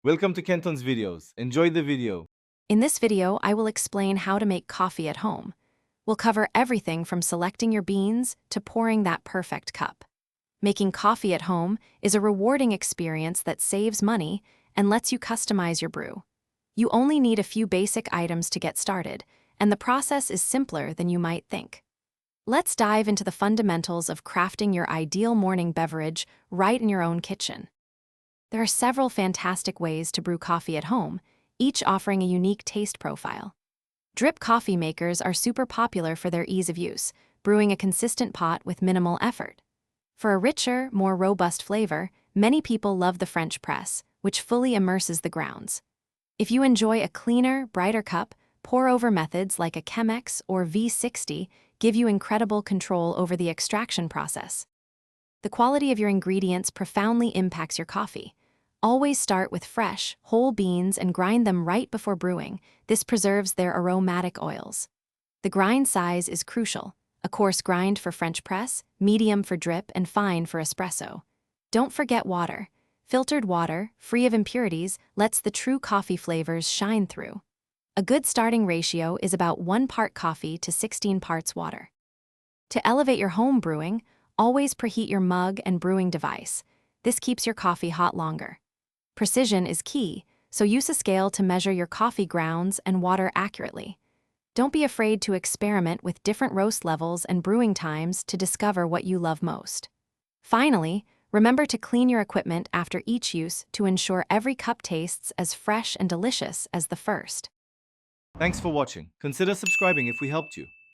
Welcome to Kenton's videos. Enjoy the video. In this video, I will explain how to make coffee at home. We'll cover everything from selecting your beans to pouring that perfect cup. Making coffee at home is a rewarding experience that saves money and lets you customize your brew. You only need a few basic items to get started, and the process is simpler than you might think. Let's dive into the fundamentals of crafting your ideal morning beverage right in your own kitchen. There are several fantastic ways to brew coffee at home, each offering a unique taste profile. Drip coffee makers are super popular for their ease of use, brewing a consistent pot with minimal effort. For a richer, more robust flavor, many people love the French press, which fully immerses the grounds. If you enjoy a cleaner, brighter cup, pour-over methods like a Chemex or V60 give you incredible control over the extraction process. The quality of your ingredients profoundly impacts your coffee. Always start with fresh, whole beans and grind them right before brewing. This preserves their aromatic oils. The grind size is crucial. A coarse grind for French press, medium for drip, and fine for espresso. Don't forget water. Filtered water, free of impurities, lets the true coffee flavors shine through. A good starting ratio is about 1 part coffee to 16 parts water. To elevate your home brewing, always preheat your mug and brewing device. This keeps your coffee hot longer. Precision is key, so use a scale to measure your coffee grounds and water accurately. Don't be afraid to experiment with different roast levels and brewing times to discover what you love most. Finally, remember to clean your equipment after each use to ensure every cup tastes as fresh and delicious as the first. Thanks for watching. Consider subscribing if we helped you.